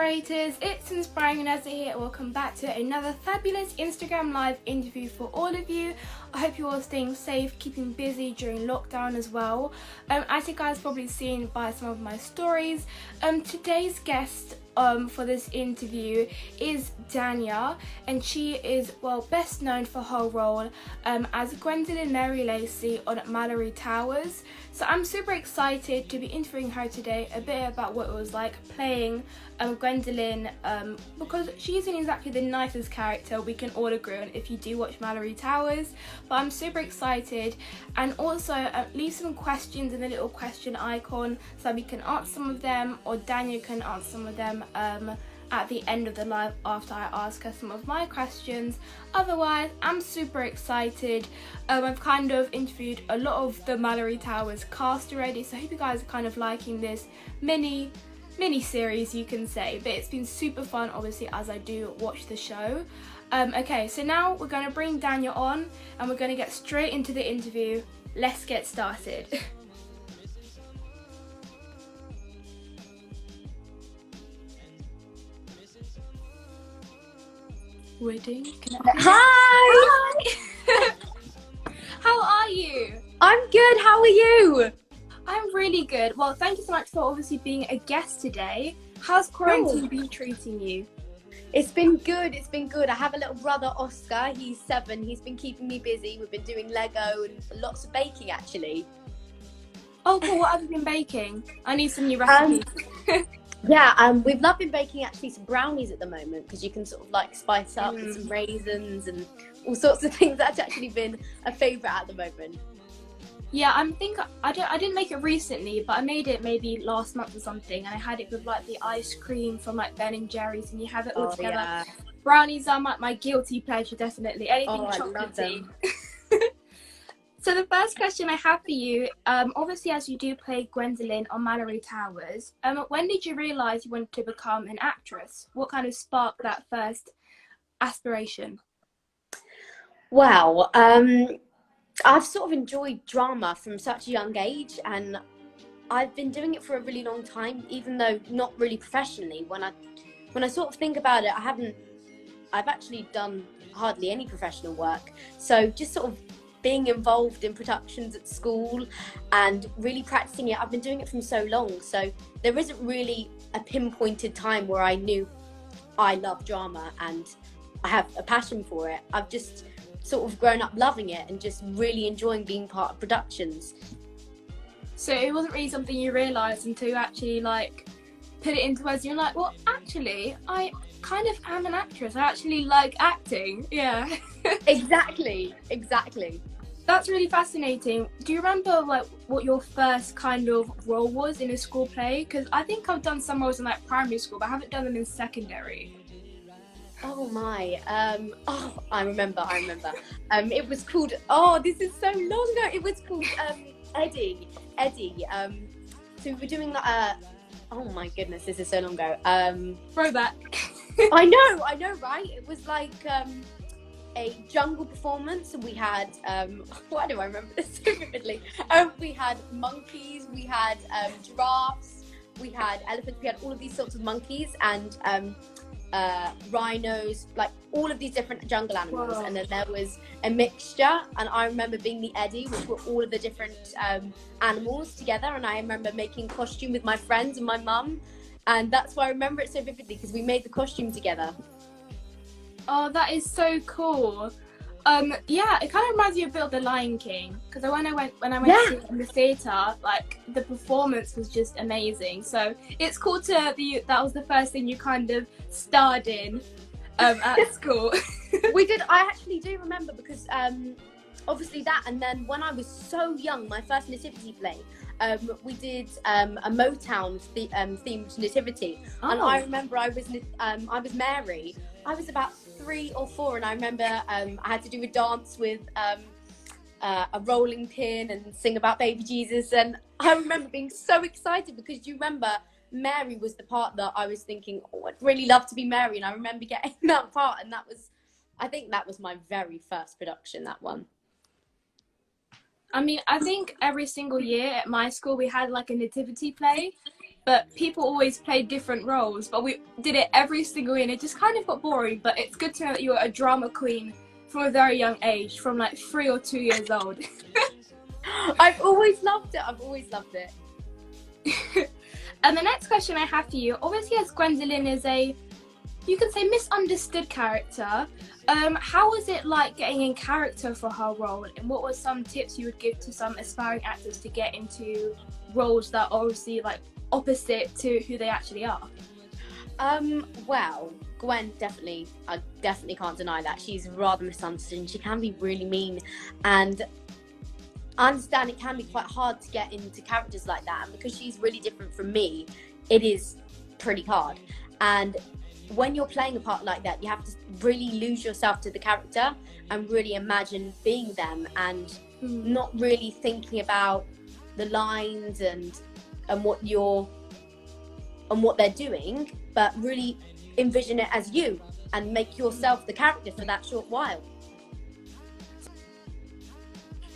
Inspirators, it's Inspiring Vanessa here. Welcome back to another fabulous Instagram live interview for all of you. I hope you're all staying safe, keeping busy during lockdown as well. As you guys probably seen by some of my stories, today's guest for this interview is Danya, and she is, well, best known for her role as Gwendoline Mary Lacey on Malory Towers. So I'm super excited to be interviewing her today, a bit about what it was like playing Gwendoline, because she isn't exactly the nicest character, we can all agree on if you do watch Malory Towers. But I'm super excited, and also leave some questions in the little question icon so we can answer some of them, or Danya can answer some of them at the end of the live after I ask her some of my questions. Otherwise, I'm super excited. I've kind of interviewed a lot of the Malory Towers cast already, so I hope you guys are kind of liking this mini series, you can say, but it's been super fun, obviously, as I do watch the show. Okay, so now we're going to bring Danya on and we're going to get straight into the interview. Let's get started. Waiting. Hi! How are you? I'm good, how are you? I'm really good. Well, thank you so much for obviously being a guest today. How's quarantine been treating you? It's been good, I have a little brother, Oscar, he's 7, he's been keeping me busy. We've been doing Lego and lots of baking actually. Oh cool, what have you been baking? I need some new recipes. We've loved been baking actually some brownies at the moment, because you can sort of like spice up with some raisins and all sorts of things. That's actually been a favourite at the moment. Yeah, I didn't make it recently, but I made it maybe last month or something, and I had it with like the ice cream from like Ben and Jerry's, and you have it all together. Yeah. Brownies are my guilty pleasure, definitely. Anything chocolatey. So the first question I have for you, obviously as you do play Gwendoline on Malory Towers, when did you realise you wanted to become an actress? What kind of sparked that first aspiration? Wow, I've sort of enjoyed drama from such a young age, and I've been doing it for a really long time, even though not really professionally. When I sort of think about it, I've actually done hardly any professional work. So just sort of being involved in productions at school and really practicing it, I've been doing it from so long. So there isn't really a pinpointed time where I knew I love drama and I have a passion for it. I've just sort of grown up loving it and just really enjoying being part of productions. So it wasn't really something you realised until you actually like put it into words. You're like, well, actually, I kind of am an actress. I actually like acting. Yeah. Exactly. That's really fascinating. Do you remember like what your first kind of role was in a school play? Because I think I've done some roles in like primary school, but I haven't done them in secondary. Oh my, I remember. It was called, this is so long ago. It was called Eddie. So we were doing oh my goodness, this is so long ago. Throwback. I know, right? It was like a jungle performance, and we had, why do I remember this so vividly? We had monkeys, we had giraffes, we had elephants, we had all of these sorts of monkeys, and rhinos, like all of these different jungle animals. Whoa. And then there was a mixture, and I remember being the Eddie, which were all of the different animals together, and I remember making costume with my friends and my mum, and that's why I remember it so vividly, because we made the costume together. Oh, that is so cool. Yeah, it kind of reminds me a bit of The Lion King, because when I went to see it in the theatre, like the performance was just amazing. So it's cool that was the first thing you kind of starred in at school. We did. I actually do remember, because obviously that, and then when I was so young, my first nativity play, we did a Motown themed nativity, and I remember I was Mary. I was about 3 or 4, and I remember I had to do a dance with a rolling pin and sing about baby Jesus, and I remember being so excited, because you remember Mary was the part that I was thinking, I'd really love to be Mary, and I remember getting that part, and I think that was my very first production, that one. I mean, I think every single year at my school we had like a nativity play, but people always played different roles, but we did it every single year, and it just kind of got boring. But it's good to know that you were a drama queen from a very young age, from like 3 or 2 years old. I've always loved it. I've always loved it. And the next question I have for you, obviously, as Gwendoline is a, you could say, misunderstood character, how was it like getting in character for her role, and what were some tips you would give to some aspiring actors to get into roles that are obviously like opposite to who they actually are? Well, Gwen, I definitely can't deny that she's rather misunderstood, and she can be really mean, and I understand it can be quite hard to get into characters like that, and because she's really different from me, it is pretty hard. And when you're playing a part like that, you have to really lose yourself to the character and really imagine being them, and not really thinking about the lines and what they're doing, but really envision it as you and make yourself the character for that short while.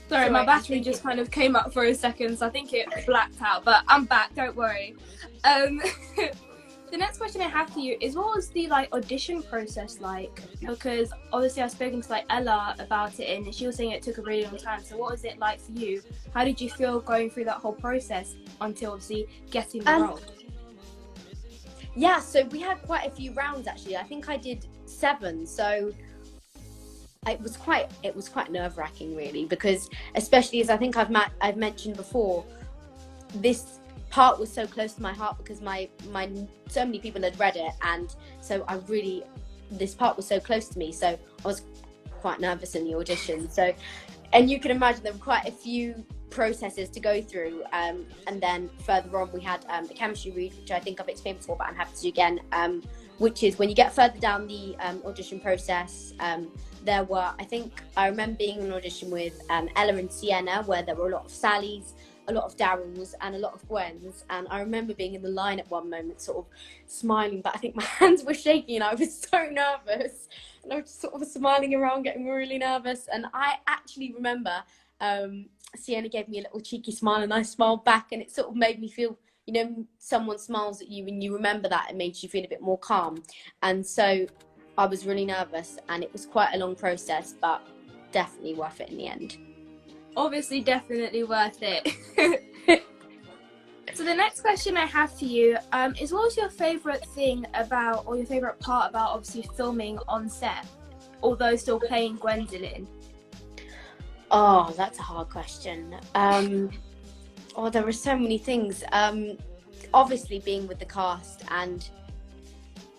Sorry, my battery just kind of came up for a second, so I think it blacked out, but I'm back, don't worry. The next question I have for you is, what was the like audition process like? Because obviously I've spoken to like Ella about it, and she was saying it took a really long time. So what was it like for you? How did you feel going through that whole process until obviously getting the role? Yeah, so we had quite a few rounds actually. I think I did 7, so it was quite nerve-wracking really, because especially as I think I've mentioned before, this part was so close to my heart because my so many people had read it, and so this part was so close to me, so I was quite nervous in the audition. So, and you can imagine there were quite a few processes to go through, and then further on we had a chemistry read, which I think I've explained before, but I'm happy to do again, which is when you get further down the audition process. There were, I remember being in an audition with Ella and Sienna, where there were a lot of Sallys, a lot of Daryls, and a lot of Gwens, and I remember being in the line at one moment sort of smiling, but I think my hands were shaking and I was so nervous, and I was sort of smiling around, getting really nervous. And I actually remember Sienna gave me a little cheeky smile, and I smiled back, and it sort of made me feel, you know, someone smiles at you and you remember that, it makes you feel a bit more calm. And so I was really nervous, and it was quite a long process, but definitely worth it in the end. Obviously, definitely worth it. So the next question I have for you is, what was your favourite thing about, or your favourite part about obviously filming on set, although still playing Gwendoline? Oh, that's a hard question. There were so many things. Obviously being with the cast and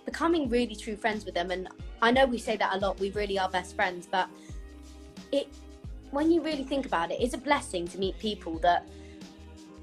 becoming really true friends with them, and I know we say that a lot, we really are best friends, but when you really think about it, it's a blessing to meet people that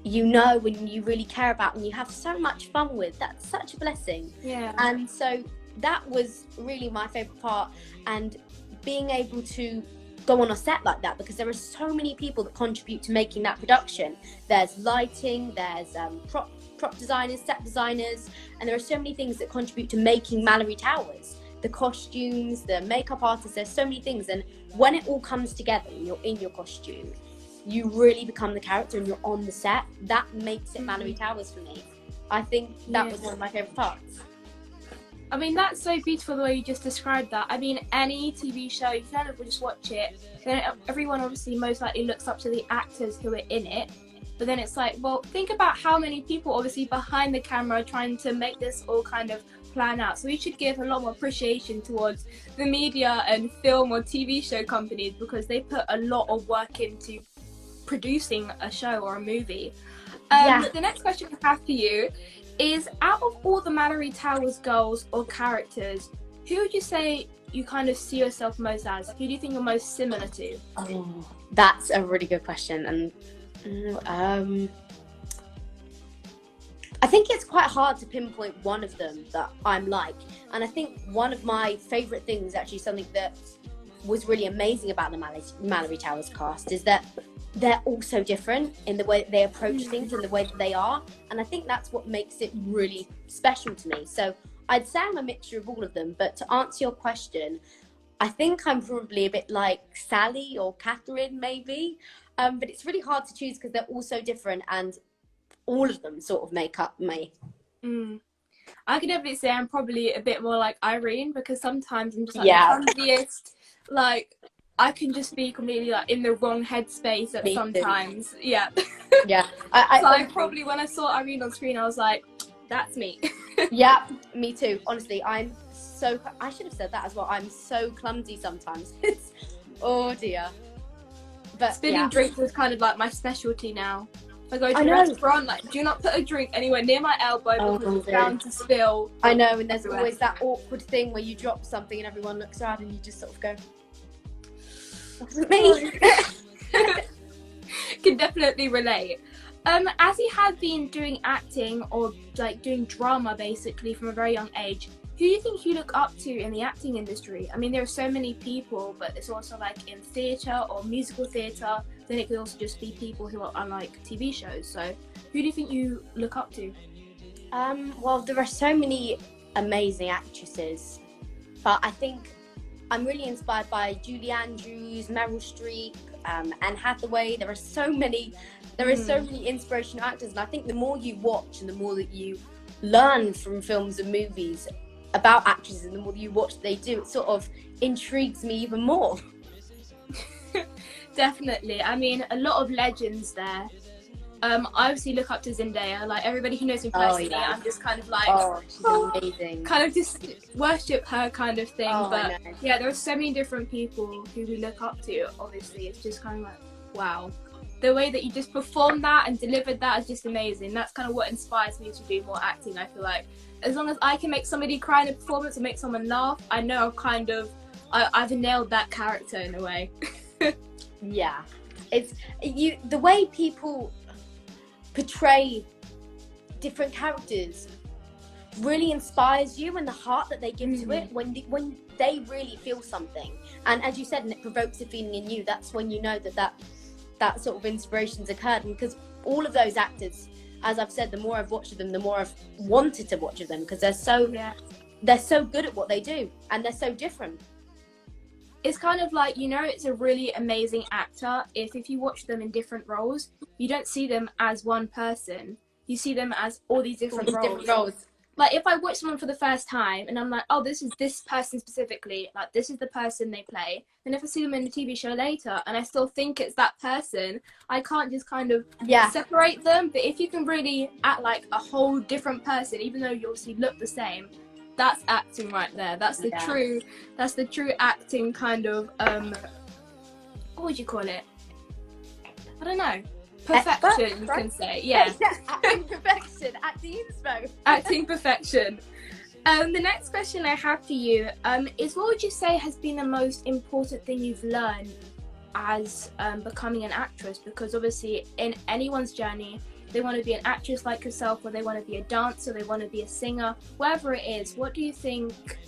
you know and you really care about and you have so much fun with. That's such a blessing. Yeah. And so that was really my favourite part, and being able to go on a set like that, because there are so many people that contribute to making that production. There's lighting, there's prop designers, set designers, and there are so many things that contribute to making Malory Towers. The costumes, the makeup artists, there's so many things, and when it all comes together and you're in your costume, you really become the character and you're on the set. That makes it Malory Towers for me. I think that was one of my favourite parts. I mean, that's so beautiful the way you just described that. I mean, any TV show, you kind of just watch it, then everyone obviously most likely looks up to the actors who are in it, but then it's like, well, think about how many people obviously behind the camera are trying to make this all kind of plan out. So we should give a lot more appreciation towards the media and film or TV show companies, because they put a lot of work into producing a show or a movie. The next question I have for you is, out of all the Malory Towers girls or characters, who would you say you kind of see yourself most as? Who do you think you're most similar to? Oh, that's a really good question. And I think it's quite hard to pinpoint one of them that I'm like. And I think one of my favourite things, actually something that was really amazing about the Malory Towers cast, is that they're all so different in the way that they approach things and the way that they are. And I think that's what makes it really special to me. So I'd say I'm a mixture of all of them. But to answer your question, I think I'm probably a bit like Sally or Catherine maybe. But it's really hard to choose because they're all so different. And all of them sort of make up me. I could definitely say I'm probably a bit more like Irene, because sometimes I'm just like the clumsiest. Like, I can just be completely like in the wrong headspace at sometimes. Yeah. Yeah. I probably, when I saw Irene on screen, I was like, that's me. Yeah, me too. Honestly, I should have said that as well. I'm so clumsy sometimes. Oh dear. But spilling drinks is kind of like my specialty now. If I go to a restaurant, like, do not put a drink anywhere near my elbow because it's bound to spill. I know, and there's always that awkward thing where you drop something and everyone looks around and you just sort of go, wasn't me. Can definitely relate. As you have been doing acting, or like doing drama basically from a very young age, who do you think you look up to in the acting industry? I mean, there are so many people, but it's also like in theatre or musical theatre. Then it could also just be people who are on like TV shows. So who do you think you look up to? Well, there are so many amazing actresses, but I think I'm really inspired by Julie Andrews, Meryl Streep, Anne Hathaway. There are so many inspirational actors, and I think the more you watch and the more that you learn from films and movies about actresses, and the more that you watch what they do, it sort of intrigues me even more. Definitely. I mean, a lot of legends there. I obviously look up to Zendaya. Like, everybody who knows me personally, I'm just kind of like, she's amazing. Kind of just worship her kind of thing. But yeah, there are so many different people who we look up to. Obviously, it's just kind of like, wow. The way that you just performed that and delivered that is just amazing. That's kind of what inspires me to do more acting. I feel like as long as I can make somebody cry in a performance or make someone laugh, I know I've nailed that character in a way. Yeah, it's the way people portray different characters really inspires you, and the heart that they give to it when they really feel something. And as you said, and it provokes a feeling in you, that's when you know that sort of inspiration's occurred. And because all of those actors, as I've said, the more I've watched them, the more I've wanted to watch them, because they're so good at what they do, and they're so different. It's kind of like, it's a really amazing actor if you watch them in different roles, you don't see them as one person. You see them as all these different roles. Like, if I watch someone for the first time and I'm like, oh, this is this person specifically, like, this is the person they play. Then if I see them in the TV show later and I still think it's that person, I can't just kind of separate them. But if you can really act like a whole different person, even though you obviously look the same, that's acting right there. That's the true acting kind of, what would you call it? I don't know. Perfection, you can say. Yeah. Acting perfection. Acting inspo. Acting perfection. The next question I have for you is, what would you say has been the most important thing you've learned as becoming an actress? Because obviously in anyone's journey, they want to be an actress like yourself, or they want to be a dancer, they want to be a singer, whatever it is. What do you think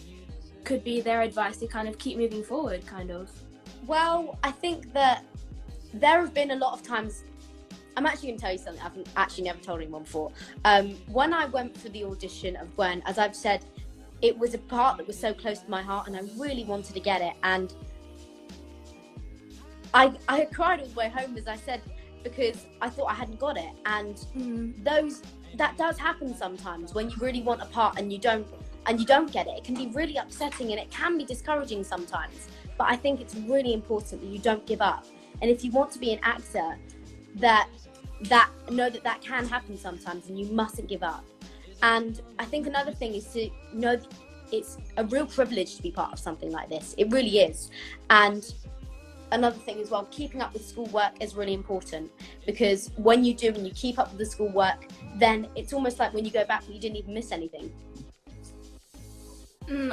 could be their advice to kind of keep moving forward, kind of? Well, I think that there have been a lot of times, I'm actually going to tell you something I've actually never told anyone before. When I went for the audition of Gwen, as I've said, it was a part that was so close to my heart and I really wanted to get it. And I cried all the way home, as I said, because I thought I hadn't got it. And that does happen sometimes when you really want a part and you don't get it. It can be really upsetting and it can be discouraging sometimes. But I think it's really important that you don't give up. And if you want to be an actor, that know that can happen sometimes and you mustn't give up. And I think another thing is to know that it's a real privilege to be part of something like this. It really is. And another thing as well, keeping up with schoolwork is really important, because when you do and you keep up with the schoolwork, then it's almost like when you go back, you didn't even miss anything.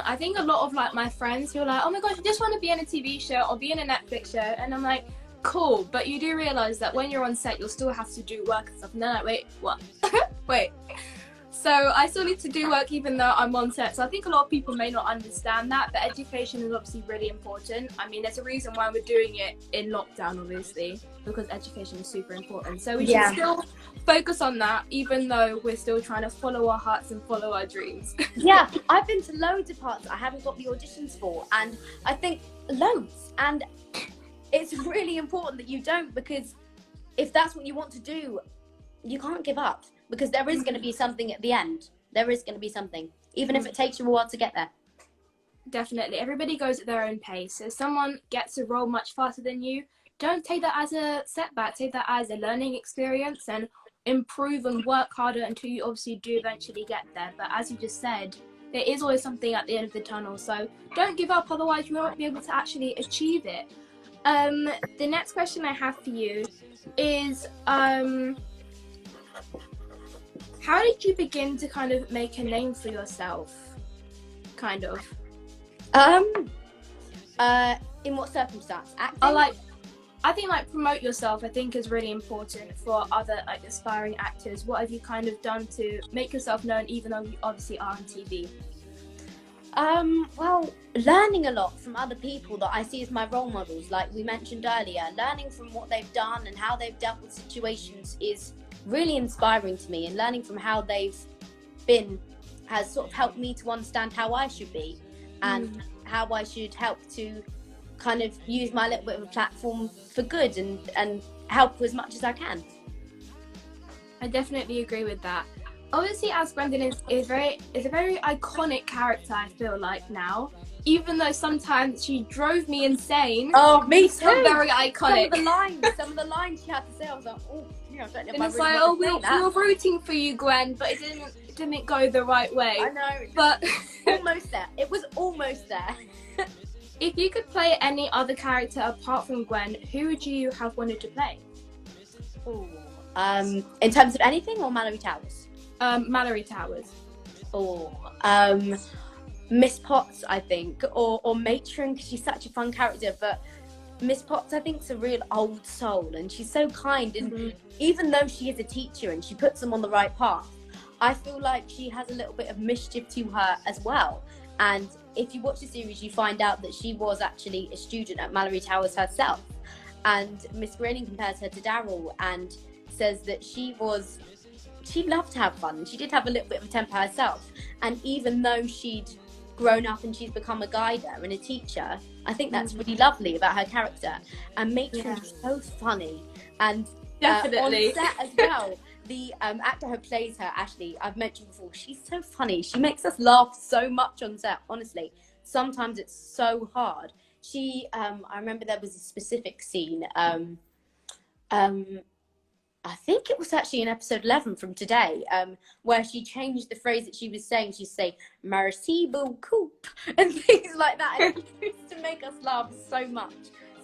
I think a lot of like my friends who are like, oh my gosh, I just want to be in a TV show or be in a Netflix show, and I'm like, cool, but you do realise that when you're on set, you'll still have to do work and stuff. And they're like, wait, what? Wait. So I still need to do work even though I'm on set. So I think a lot of people may not understand that, but education is obviously really important. I mean, there's a reason why we're doing it in lockdown, obviously, because education is super important. So we should still focus on that, even though we're still trying to follow our hearts and follow our dreams. Yeah, I've been to loads of parts that I haven't got the auditions for, and I think loads. And it's really important that you don't, because if that's what you want to do, you can't give up, because there is going to be something at the end. There is going to be something, even if it takes you a while to get there. Definitely. Everybody goes at their own pace. So if someone gets a role much faster than you, don't take that as a setback. Take that as a learning experience and improve and work harder until you obviously do eventually get there. But as you just said, there is always something at the end of the tunnel. So don't give up, otherwise you won't be able to actually achieve it. The next question I have for you is, how did you begin to kind of make a name for yourself? Kind of. In what circumstance? Acting? I think promote yourself, I think, is really important for other aspiring actors. What have you kind of done to make yourself known, even though you obviously are on TV? Well, learning a lot from other people that I see as my role models, like we mentioned earlier. Learning from what they've done and how they've dealt with situations is really inspiring to me, and learning from how they've been has sort of helped me to understand how I should be and how I should help to kind of use my little bit of a platform for good and help as much as I can. I definitely agree with that. Obviously, as Gwendoline is a very iconic character, I feel like now. Even though sometimes she drove me insane. Oh, me too. Still very iconic. Some of the lines she had to say, I was like, oh, I don't know. And it's like, oh, we were rooting for you, Gwen, but it didn't go the right way. I know, but almost there. It was almost there. If you could play any other character apart from Gwen, who would you have wanted to play? Ooh. In terms of anything, or Malory Towers? Malory Towers. Or Miss Potts, I think, or Matron, because she's such a fun character. But Miss Potts, I think, is a real old soul, and she's so kind. And even though she is a teacher and she puts them on the right path, I feel like she has a little bit of mischief to her as well. And if you watch the series, you find out that she was actually a student at Malory Towers herself. And Miss Groening compares her to Daryl and says that she loved to have fun. She did have a little bit of a temper herself. And even though she'd grown up and she's become a guider and a teacher, I think that's really lovely about her character. And Matron's so funny. And definitely on set as well. The actor who plays her, Ashley, I've mentioned before, she's so funny. She makes us laugh so much on set, honestly. Sometimes it's so hard. I remember there was a specific scene, I think it was actually in episode 11 from today, where she changed the phrase that she was saying. She'd say, merci beaucoup, and things like that. And it used to make us laugh so much.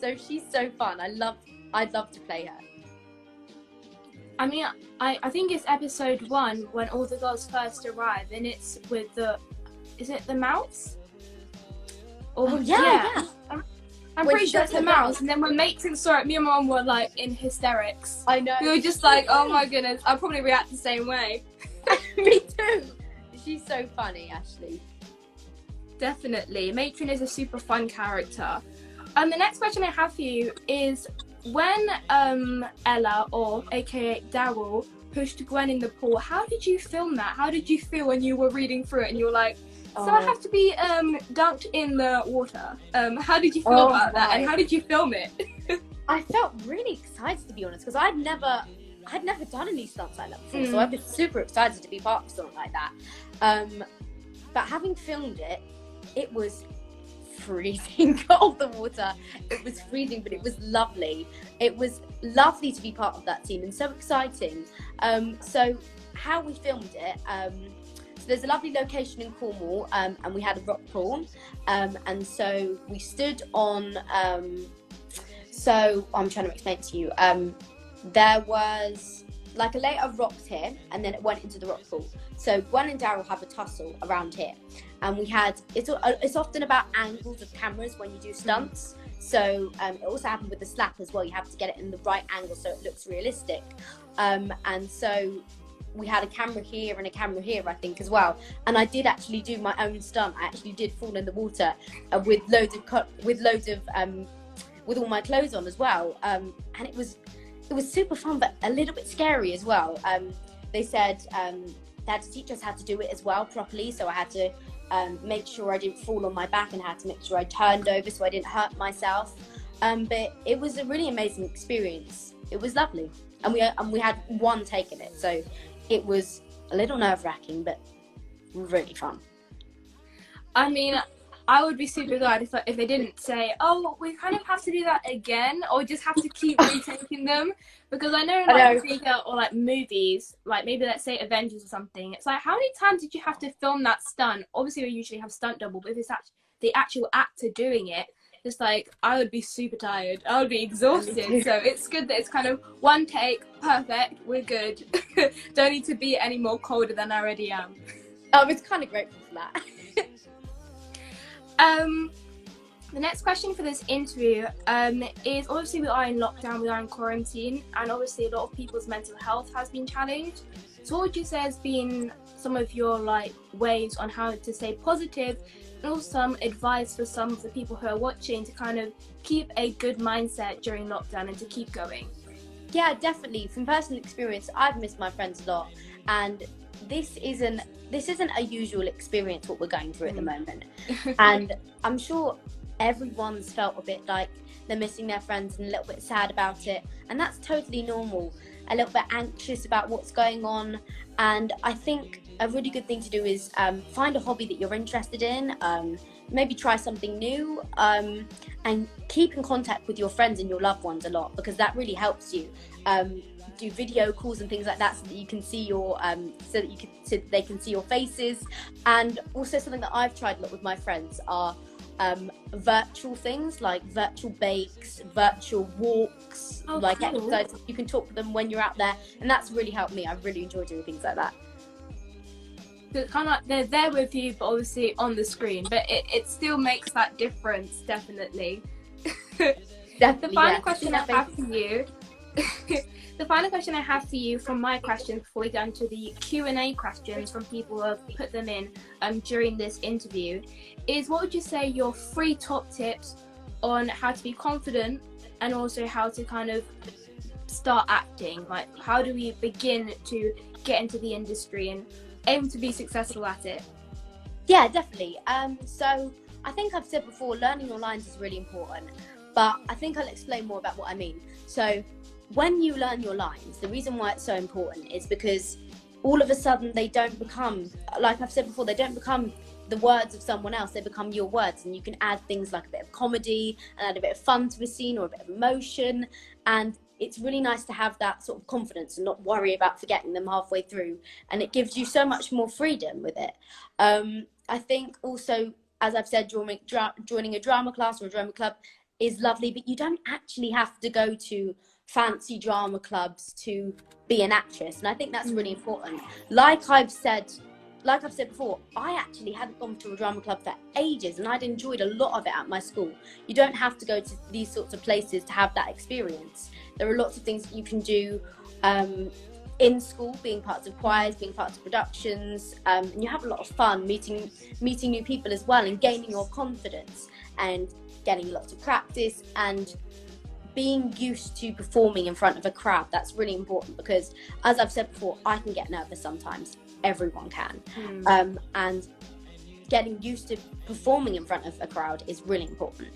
So she's so fun. I'd love to play her. I mean, I think it's episode 1 when all the girls first arrive, and it's with is it the mouse? Or yeah. I'm pretty sure it's the mouse. And then when Matron saw it, me and Mum were like in hysterics. I know. We were just like, oh my goodness, I'll probably react the same way. Me too. She's so funny, Ashley. Definitely. Matron is a super fun character. And the next question I have for you is, when Ella, or aka Daryl, pushed Gwen in the pool, how did you film that? How did you feel when you were reading through it and you were like, so I have to be dunked in the water? How did you feel about that, and how did you film it? I felt really excited, to be honest, because I'd never done any stunts like that before, so I've been super excited to be part of something like that. But having filmed it, it was freezing cold, the water. It was freezing, but it was lovely. It was lovely to be part of that scene and so exciting. So how we filmed it, so there's a lovely location in Cornwall, and we had a rock pool, and so we stood on, so I'm trying to explain to you, there was like a layer of rocks here, and then it went into the rock pool. So Gwen and Daryl have a tussle around here, and we had, it's often about angles of cameras when you do stunts. So it also happened with the slap as well. You have to get it in the right angle so it looks realistic. And so we had a camera here and a camera here, I think, as well. And I did actually do my own stunt. I actually did fall in the water with all my clothes on as well. And it was super fun, but a little bit scary as well. They said they had to teach us how to do it as well properly. So I had to make sure I didn't fall on my back, and had to make sure I turned over so I didn't hurt myself. But it was a really amazing experience. it was lovely. And we had one take in it, so it was a little nerve-wracking, but really fun. I mean, I would be super glad if they didn't say, oh, we kind of have to do that again, or just have to keep retaking them. Because I know, like, theatre or, like, movies, like, maybe let's say Avengers or something, it's like, how many times did you have to film that stunt? Obviously, we usually have stunt double, but if it's the actual actor doing it, it's like, I would be super tired. I would be exhausted. So it's good that it's kind of one take, perfect, we're good. Don't need to be any more colder than I already am. I was kind of grateful for that. The next question for this interview is, obviously we are in lockdown, we are in quarantine, and obviously a lot of people's mental health has been challenged. So what would you say has been some of your like ways on how to stay positive, and also some advice for some of the people who are watching to kind of keep a good mindset during lockdown and to keep going? Yeah, definitely. From personal experience, I've missed my friends a lot, and this isn't a usual experience what we're going through at the moment. And I'm sure everyone's felt a bit like they're missing their friends and a little bit sad about it, and that's totally normal. A little bit anxious about what's going on, and I think a really good thing to do is find a hobby that you're interested in, maybe try something new, and keep in contact with your friends and your loved ones a lot, because that really helps you. Do video calls and things like that so that you can see your so they can see your faces. And also something that I've tried a lot with my friends are virtual things like virtual bakes, virtual walks, like cool. Exercise. You can talk to them when you're out there, and that's really helped me. I really enjoy doing things like that. It's kind of like they're there with you, but obviously on the screen, but it still makes that difference, definitely. Definitely. The final question I have for you the final question I have for you from my questions before we go into the Q&A questions from people who have put them in during this interview is, what would you say your 3 top tips on how to be confident and also how to kind of start acting? Like, how do we begin to get into the industry and aim to be successful at it? Yeah, definitely. So I think I've said before, learning your lines is really important, but I think I'll explain more about what I mean. So when you learn your lines, the reason why it's so important is because all of a sudden they don't become, like I've said before, they don't become the words of someone else, they become your words, and you can add things like a bit of comedy and add a bit of fun to a scene or a bit of emotion, and it's really nice to have that sort of confidence and not worry about forgetting them halfway through, and it gives you so much more freedom with it. I think also, as I've said, joining a drama class or a drama club is lovely, but you don't actually have to go to fancy drama clubs to be an actress, and I think that's really important. Like I've said before, I actually hadn't gone to a drama club for ages, and I'd enjoyed a lot of it at my school. You don't have to go to these sorts of places to have that experience. There are lots of things that you can do in school, being parts of choirs, being parts of productions, and you have a lot of fun meeting new people as well, and gaining your confidence and getting lots of practice and being used to performing in front of a crowd. That's really important because, as I've said before, I can get nervous sometimes. Everyone can. And getting used to performing in front of a crowd is really important.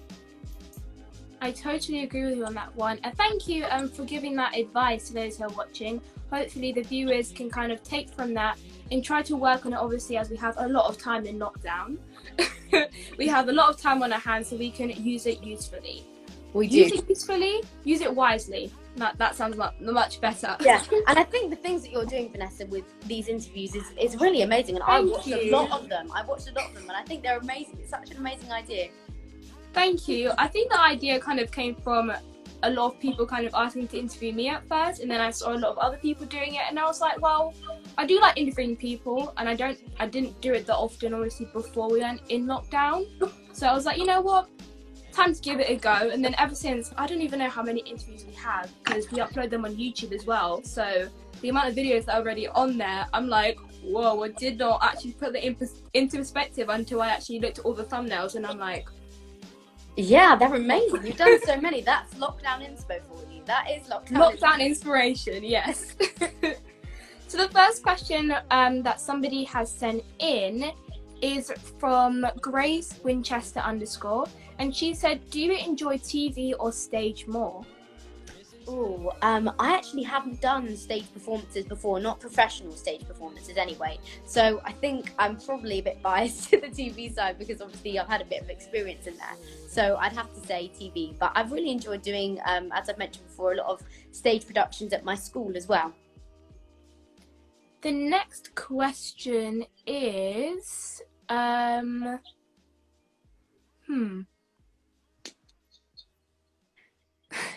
I totally agree with you on that one. And thank you for giving that advice to those who are watching. Hopefully the viewers can kind of take from that and try to work on it, obviously, as we have a lot of time in lockdown. We have a lot of time on our hands, so we can use it usefully. Use it usefully, use it wisely. That sounds much better. Yeah, and I think the things that you're doing, Vanessa, with these interviews is really amazing. And I watched a lot of them, and I think they're amazing. It's such an amazing idea. Thank you. I think the idea kind of came from a lot of people kind of asking to interview me at first, and then I saw a lot of other people doing it, and I was like, well, I do like interviewing people, and I didn't do it that often, obviously, before we went in lockdown. So I was like, you know what? Time to give it a go. And then ever since, I don't even know how many interviews we have, because we upload them on YouTube as well. So the amount of videos that are already on there, I'm like, whoa, I did not actually put that into perspective until I actually looked at all the thumbnails, and I'm like, yeah, they're amazing. You've done so many. That's lockdown inspo for you. That is lockdown inspiration, yes. So the first question that somebody has sent in is from Grace Winchester _, and she said, do you enjoy TV or stage more? Oh, I actually haven't done stage performances before, not professional stage performances anyway. So I think I'm probably a bit biased to the TV side because obviously I've had a bit of experience in there. So I'd have to say TV, but I've really enjoyed doing, as I've mentioned before, a lot of stage productions at my school as well. The next question is,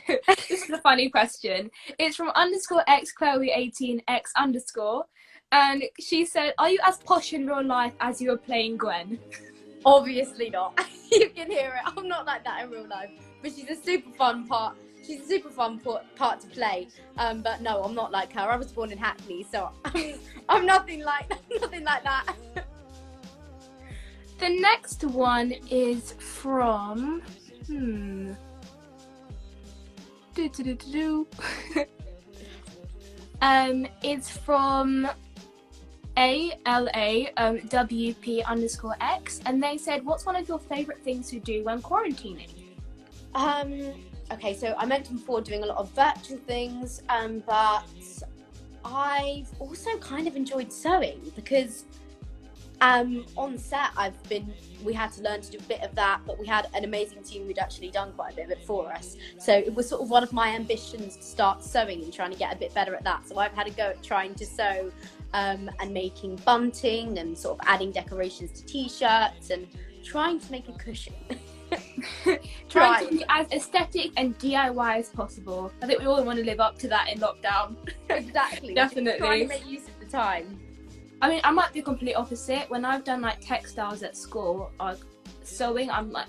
this is a funny question. It's from _x Chloe 18 x _ and she said, "Are you as posh in real life as you were playing Gwen?" Obviously not. You can hear it. I'm not like that in real life, but she's a super fun part. She's a super fun part to play. But no, I'm not like her. I was born in Hackney, so I'm nothing like that. The next one is from it's from ALA WP _X, and they said, "What's one of your favourite things to do when quarantining?" Okay, so I mentioned before doing a lot of virtual things, but I've also kind of enjoyed sewing because on set we had to learn to do a bit of that, but we had an amazing team who'd actually done quite a bit of it for us. So it was sort of one of my ambitions to start sewing and trying to get a bit better at that. So I've had a go at trying to sew and making bunting and sort of adding decorations to t-shirts and trying to make a cushion. Trying to be as aesthetic and DIY as possible. I think we all want to live up to that in lockdown. Exactly. Definitely. Trying to make use of the time. I mean, I might be complete opposite. When I've done like textiles at school, like sewing, I'm like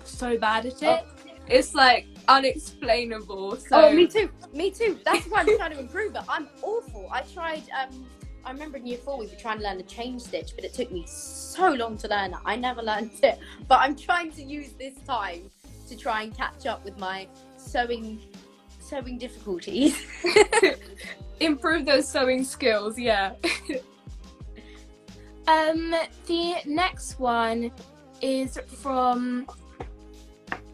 so bad at it. It's like unexplainable. So. Oh, me too. That's why I'm trying to improve it. I'm awful. I tried. I remember in year 4 we were trying to learn a chain stitch, but it took me so long to learn it. I never learned it. But I'm trying to use this time to try and catch up with my sewing difficulties. Improve those sewing skills, yeah. The next one is from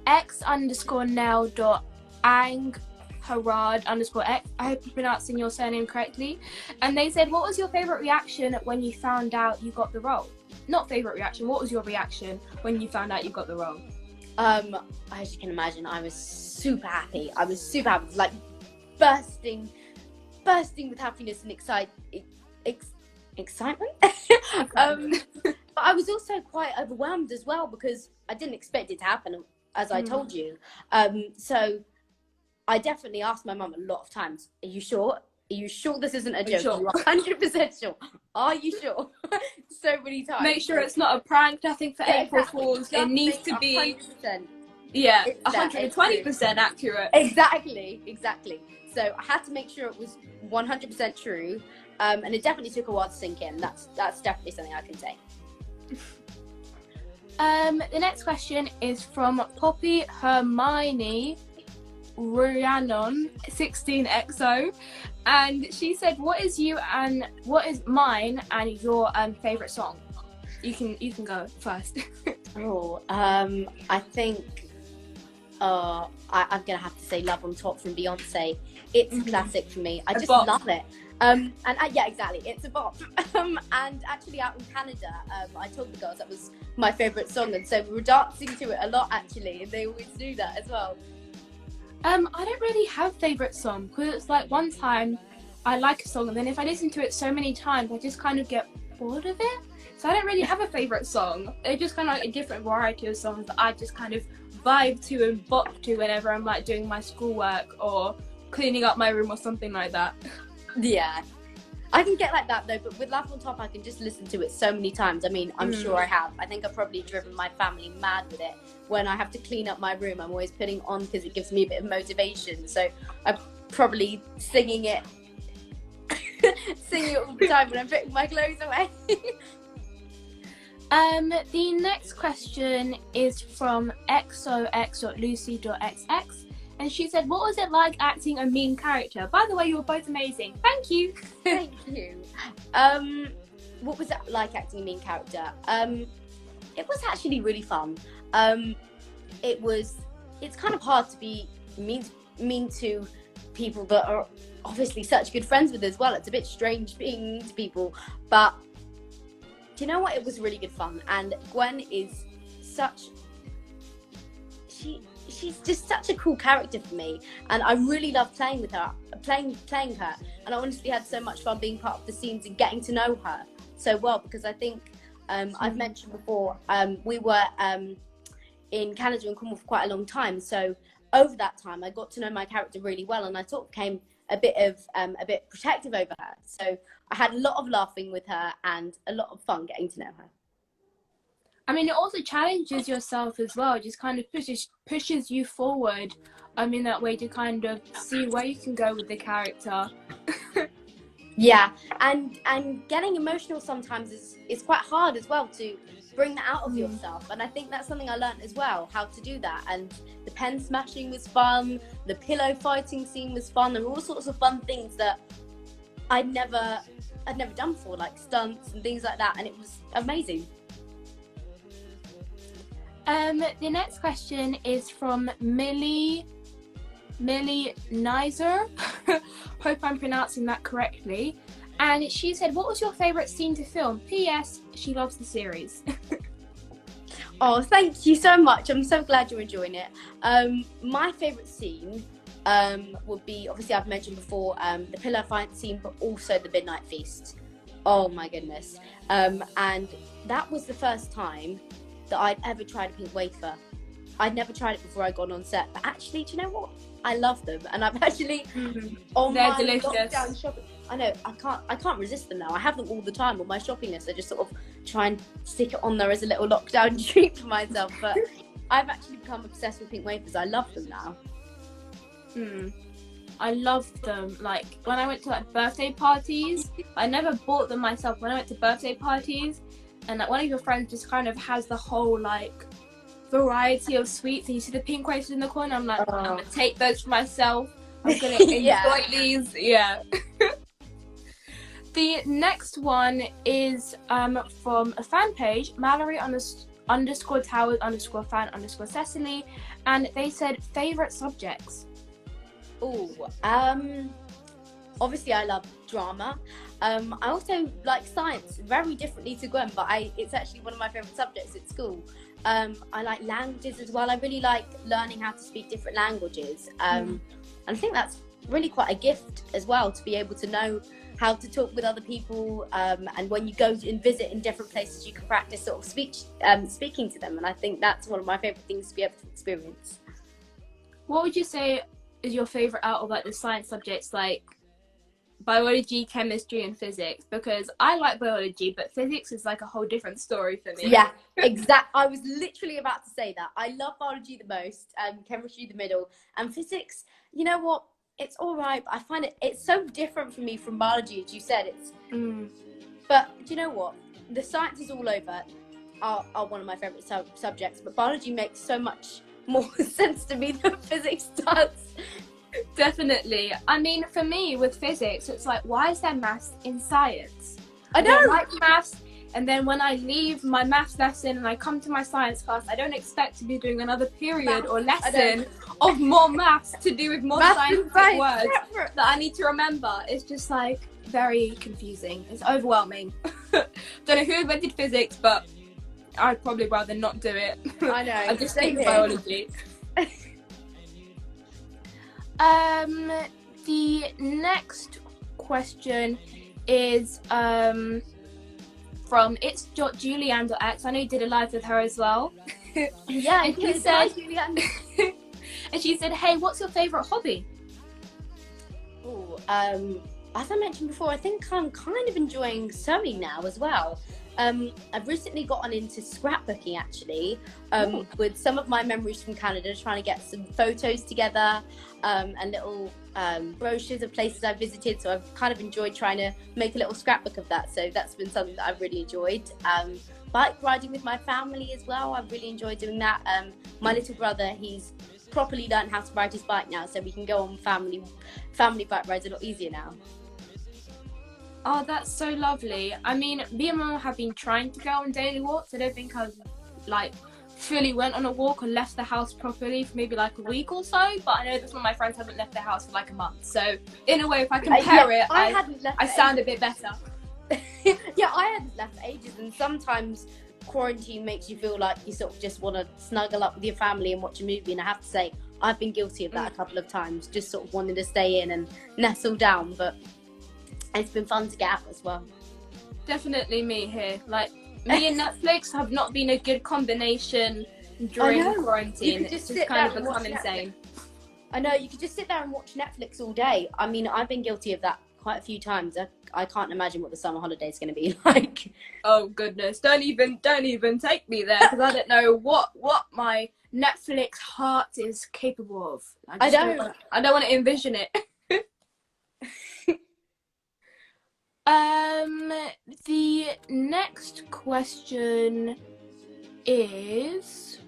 x _ Nail.ang Harad _X. I hope I'm pronouncing your surname correctly. And they said, "What was your favourite reaction when you found out you got the role?" Not favourite reaction, what was your reaction when you found out you got the role? As you can imagine, I was super happy. Like bursting with happiness and excitement. But I was also quite overwhelmed as well because I didn't expect it to happen, as I told you. So I definitely asked my mum a lot of times, "Are you sure? Are you sure this isn't a joke? Sure? You are 100% sure? Are you sure?" So many times. Make sure it's not a prank, nothing for April exactly. Fools. It needs to be 100%. Yeah, 120% accurate. Exactly. So I had to make sure it was 100% true, and it definitely took a while to sink in. That's definitely something I can say. The next question is from Poppy Hermione Rhiannon 16XO, and she said, what is mine and your favourite song?" You can go first. I think I'm gonna have to say "Love on Top" from Beyonce. It's a classic for me. I just love it. Yeah, exactly. It's a bop. And actually, out in Canada, I told the girls that was my favourite song, and so we were dancing to it a lot actually, and they always do that as well. I don't really have favourite song because it's like one time I like a song and then if I listen to it so many times I just kind of get bored of it. So I don't really have a favourite song. They're just kind of like a different variety of songs that I just kind of vibe to and bop to whenever I'm like doing my schoolwork or cleaning up my room or something like that. Yeah, I can get like that though, but with "Love on Top" I can just listen to it so many times. I mean, I'm sure I have. I think I've probably driven my family mad with it. When I have to clean up my room, I'm always putting on because it gives me a bit of motivation. So I'm probably singing it all the time when I'm putting my clothes away. The next question is from xox.lucy.xx, and she said, "What was it like acting a mean character? By the way, you were both amazing. Thank you." Thank you. What was it like acting a mean character? It was actually really fun. It's kind of hard to be mean to mean to people that are obviously such good friends with as well. It's a bit strange being mean to people, but do you know what? It was really good fun. And Gwen is she's just such a cool character for me, and I really love playing with her, playing her. And I honestly had so much fun being part of the scenes and getting to know her so well, because I think I've mentioned before, we were in Canada and Cornwall for quite a long time. So over that time, I got to know my character really well, and I sort of became a bit protective over her. So I had a lot of laughing with her and a lot of fun getting to know her. I mean, it also challenges yourself as well. It just kind of pushes you forward. In that way to kind of see where you can go with the character. Yeah, and getting emotional sometimes is quite hard as well, to bring that out of yourself. And I think that's something I learned as well, how to do that. And the pen smashing was fun. The pillow fighting scene was fun. There were all sorts of fun things that I'd never done before, like stunts and things like that. And it was amazing. The next question is from Millie Nizer. Hope I'm pronouncing that correctly. And she said, what was your favourite scene to film? P.S. She loves the series. Oh, thank you so much. I'm so glad you're enjoying it. My favourite scene would be, obviously I've mentioned before, the pillow fight scene, but also the midnight feast. Oh my goodness. And that was the first time that I'd ever tried a pink wafer. I'd never tried it before I got on set, but actually, do you know what? I love them, and I've actually on They're my delicious. lockdown shopping. I know I can't resist them now. I have them all the time on my shopping list. I just sort of try and stick it on there as a little lockdown treat for myself. But I've actually become obsessed with pink wafers. I love them now. I love them. Like when I went to like birthday parties, I never bought them myself. When I went to birthday parties, and like one of your friends just kind of has the whole like variety of sweets, and you see the pink wafers in the corner, I'm like, I'm gonna take those for myself. I'm gonna enjoy these. Yeah. The next one is from a fan page, Malory _Towers _fan _Cecily, and they said favorite subjects. Obviously I love drama. I also like science, very differently to Gwen, but it's actually one of my favorite subjects at school. I like languages as well. I really like learning how to speak different languages. And I think that's really quite a gift as well, to be able to know how to talk with other people. And when you go and visit in different places, you can practice sort of speaking to them. And I think that's one of my favorite things to be able to experience. What would you say is your favorite out of like the science subjects, like biology, chemistry, and physics? Because I like biology, but physics is like a whole different story for me. Yeah, exactly. I was literally about to say that. I love biology the most, chemistry the middle, and physics, you know what? It's all right, but I find it's so different for me from biology, as you said. But do you know what? The sciences all over are one of my favorite subjects, but biology makes so much more sense to me than physics does. Definitely. I mean, for me with physics, it's like, why is there maths in science? I know. I like maths, and then when I leave my maths lesson and I come to my science class, I don't expect to be doing another period or lesson of more maths to do with more scientific words that I need to remember. It's just like very confusing. It's overwhelming. Don't know who invented physics, but I'd probably rather not do it. I know. I just think biology. The next question is from Julianne.x. I know you did a live with her as well. Yeah, and she said, and she said, hey, what's your favourite hobby? As I mentioned before, I think I'm kind of enjoying sewing now as well. I've recently gotten into scrapbooking actually, with some of my memories from Canada, trying to get some photos together, and little brochures of places I've visited. So I've kind of enjoyed trying to make a little scrapbook of that. So that's been something that I've really enjoyed. Bike riding with my family as well. I've really enjoyed doing that. My little brother, he's properly learned how to ride his bike now, so we can go on family bike rides a lot easier now. Oh, that's so lovely. I mean, me and Mum have been trying to go on daily walks. I don't think I've like fully went on a walk or left the house properly for maybe like a week or so, but I know that some of my friends haven't left their house for like a month. So in a way, if I compare I sound a bit better. Yeah, I hadn't left for ages, and sometimes quarantine makes you feel like you sort of just want to snuggle up with your family and watch a movie, and I have to say I've been guilty of that a couple of times, just sort of wanting to stay in and nestle down, but it's been fun to get out as well. Definitely me here. Like, me and Netflix have not been a good combination during quarantine. It's just kind of become insane. I know, you could just sit there and watch Netflix all day. I mean, I've been guilty of that quite a few times. I can't imagine what the summer holiday is going to be like. Oh goodness, don't even take me there, because I don't know what my Netflix heart is capable of. I don't want to envision it. The next question is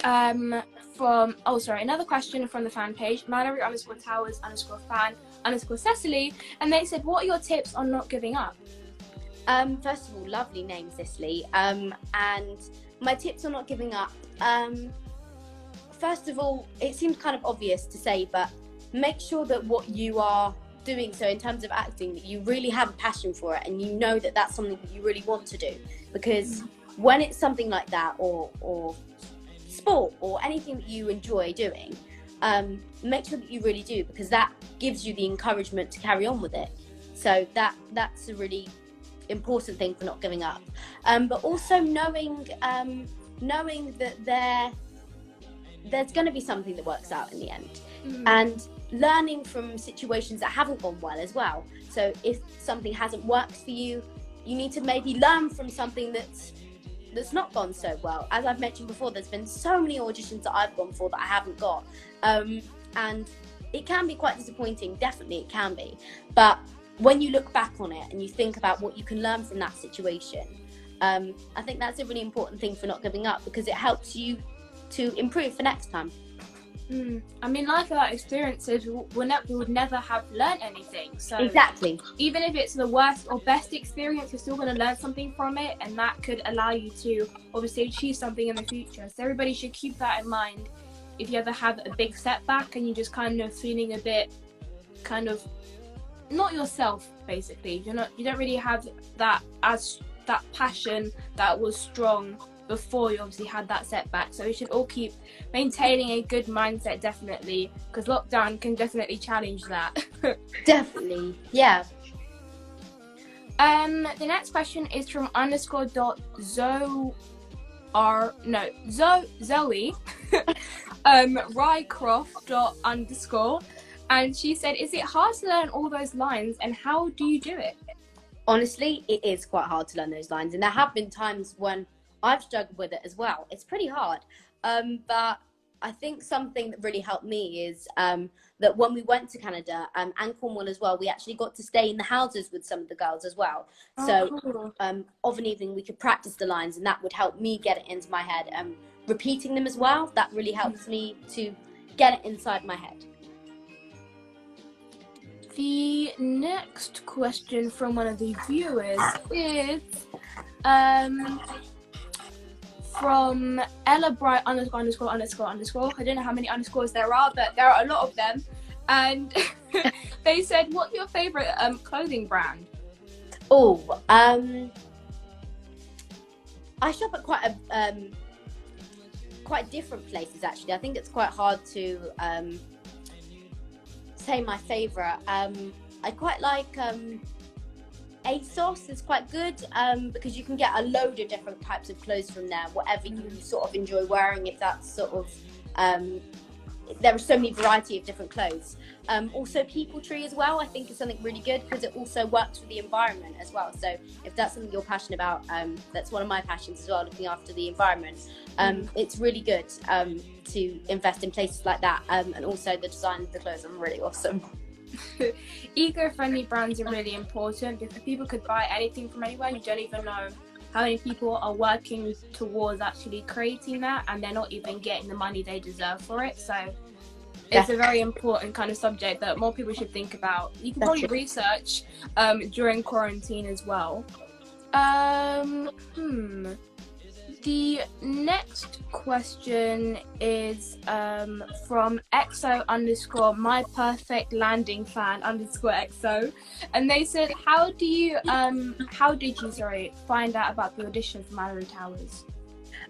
another question from the fan page, Malory _Towers _fan _Cecily, and they said, what are your tips on not giving up? First of all, lovely name, Cecily. And my tips on not giving up. First of all, it seems kind of obvious to say, but make sure that what you are doing, so in terms of acting, that you really have a passion for it, and you know that that's something that you really want to do. Because when it's something like that, or sport, or anything that you enjoy doing, make sure that you really do, because that gives you the encouragement to carry on with it. So that's a really important thing for not giving up. But also knowing that there's going to be something that works out in the end, and learning from situations that haven't gone well as well. So if something hasn't worked for you, you need to maybe learn from something that's not gone so well. As I've mentioned before, there's been so many auditions that I've gone for that I haven't got, and it can be quite disappointing. Definitely it can be, but when you look back on it and you think about what you can learn from that situation, I think that's a really important thing for not giving up, because it helps you to improve for next time. I mean, life without experiences, we would never have learned anything. So exactly, even if it's the worst or best experience, you're still going to learn something from it, and that could allow you to obviously achieve something in the future. So everybody should keep that in mind. If you ever have a big setback and you're just kind of feeling a bit kind of not yourself, basically, you don't really have that passion that was strong before you obviously had that setback. So we should all keep maintaining a good mindset, definitely, because lockdown can definitely challenge that. Definitely, yeah. The next question is from _Zoe Rycroft _, and she said, is it hard to learn all those lines, and how do you do it? Honestly, it is quite hard to learn those lines, and there have been times when I've struggled with it as well. It's pretty hard, but I think something that really helped me is that when we went to Canada and Cornwall as well, we actually got to stay in the houses with some of the girls as well. So cool. Of an evening we could practice the lines, and that would help me get it into my head. Repeating them as well, that really helps me to get it inside my head. The next question from one of the viewers is from Ella Bright _____. I don't know how many underscores there are, but there are a lot of them. And they said, what's your favourite clothing brand? Oh, I shop at quite different places, actually. I think it's quite hard to say my favourite. I quite like ASOS is quite good, because you can get a load of different types of clothes from there, whatever you sort of enjoy wearing, if that's sort of there are so many variety of different clothes. Also People Tree as well, I think is something really good, because it also works with the environment as well. So if that's something you're passionate about, that's one of my passions as well, looking after the environment. It's really good to invest in places like that, and also the design of the clothes are really awesome. Eco-friendly brands are really important, because people could buy anything from anywhere. You don't even know how many people are working towards actually creating that, and they're not even getting the money they deserve for it. So it's a very important kind of subject that more people should think about. You can probably research during quarantine as well. The next question is from exo_my_perfect_landing_fan_exo, and they said, how did you find out about the audition for Malory Towers?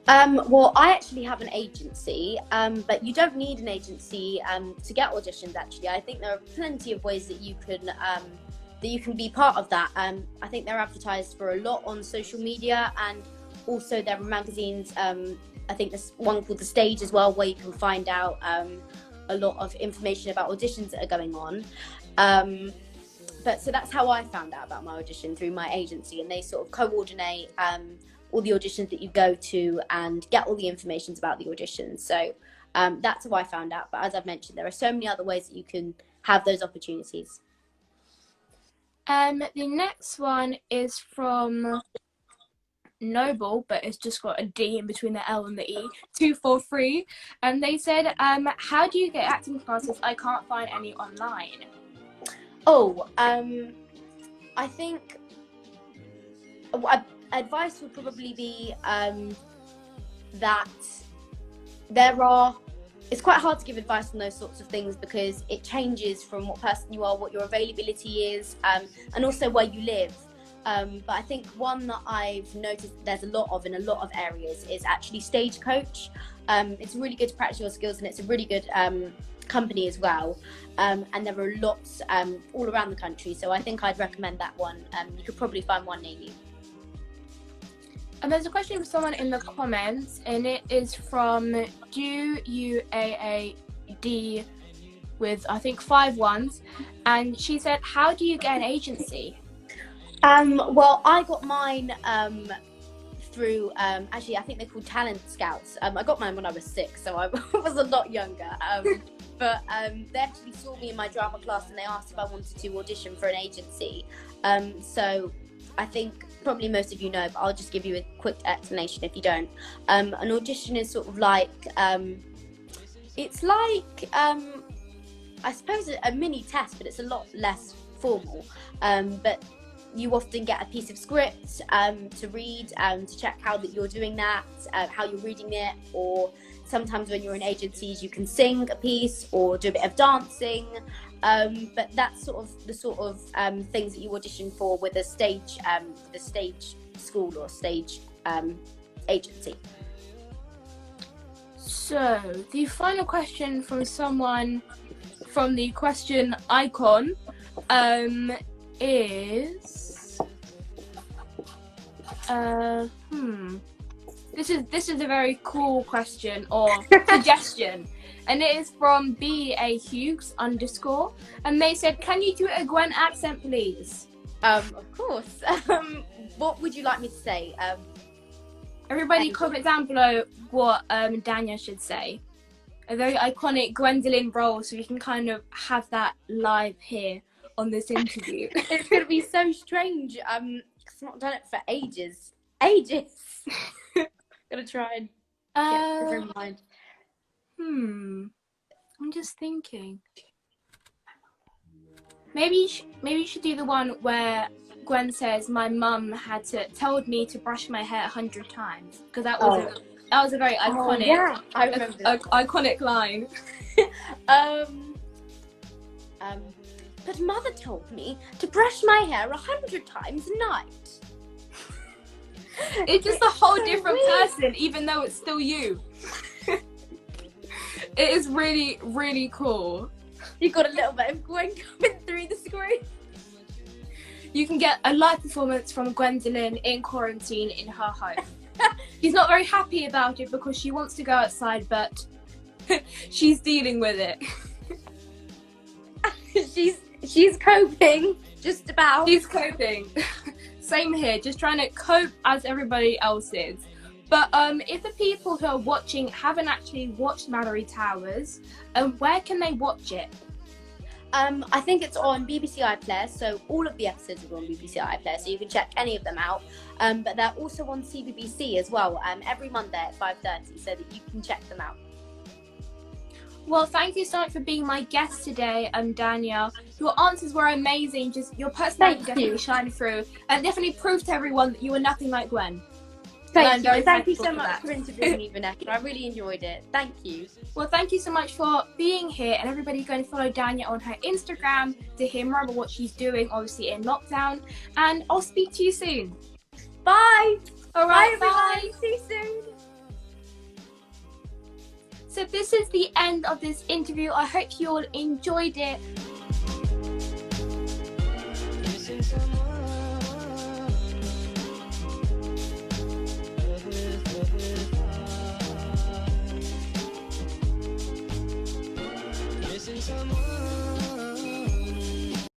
Well, I actually have an agency, but you don't need an agency to get auditions. Actually, I think there are plenty of ways that you can be part of that. I think they're advertised for a lot on social media, and also there are magazines. I think there's one called The Stage as well, where you can find out a lot of information about auditions that are going on. But so that's how I found out about my audition, through my agency, and they sort of coordinate all the auditions that you go to and get all the information about the auditions. So that's how I found out. But as I've mentioned, there are so many other ways that you can have those opportunities. The next one is from Noble, but it's just got a D in between the L and the E, 243, and they said, how do you get acting classes? I can't find any online. I think advice would probably be that it's quite hard to give advice on those sorts of things, because it changes from what person you are, what your availability is, and also where you live. But I think one that I've noticed there's a lot of in a lot of areas is actually Stagecoach. It's really good to practice your skills, and it's a really good company as well. And there are lots all around the country, so I think I'd recommend that one. You could probably find one near you. And there's a question from someone in the comments, and it is from DUAAD with, I think, 5 ones, and she said, how do you get an agency? Well, I got mine through, actually, I think they're called Talent Scouts. I got mine when I was 6, so I was a lot younger. But they actually saw me in my drama class, and they asked if I wanted to audition for an agency. So I think probably most of you know, but I'll just give you a quick explanation if you don't. An audition is sort of like, it's like, I suppose a mini test, but it's a lot less formal. But you often get a piece of script to read, to check how that you're doing that, how you're reading it, or sometimes when you're in agencies you can sing a piece or do a bit of dancing. But that's sort of the things that you audition for with a stage school or stage agency. So the final question from someone from the question icon is this is a very cool question or suggestion. And it is from BA Hughes _, and they said, can you do a Gwen accent, please? Of course. What would you like me to say? Everybody comment down below what Danya should say. A very iconic Gwendoline role, so we can kind of have that live here on this interview. It's going to be so strange. Because I've not done it for ages. Gonna try and get it in mind. I'm just thinking. Maybe you should do the one where Gwen says, my mum told me to brush my hair 100 times, because that was a very iconic, I remember that. iconic line. But mother told me to brush my hair 100 times a night. It's just a whole different person, even though it's still you. It is really, really cool. You got a little bit of Gwen coming through the screen. You can get a live performance from Gwendoline in quarantine in her home. She's not very happy about it because she wants to go outside, but she's dealing with it. She's coping, just about. She's coping. Same here, just trying to cope as everybody else is. But if the people who are watching haven't actually watched Malory Towers, where can they watch it? I think it's on BBC iPlayer, so all of the episodes are on BBC iPlayer, so you can check any of them out. But they're also on CBBC as well, every Monday at 5:30, so that you can check them out. Well, thank you so much for being my guest today, Danya. Your answers were amazing. Just your personality definitely shined through, and definitely proved to everyone that you were nothing like Gwen. Thank you. very Thank you thankful so for much that. for interviewing me, Vanessa. I really enjoyed it. Thank you. Well, thank you so much for being here, and everybody go and follow Danya on her Instagram to hear more about what she's doing, obviously in lockdown. And I'll speak to you soon. Bye. All Bye, right, everyone. bye. See you soon. So this is the end of this interview. I hope you all enjoyed it.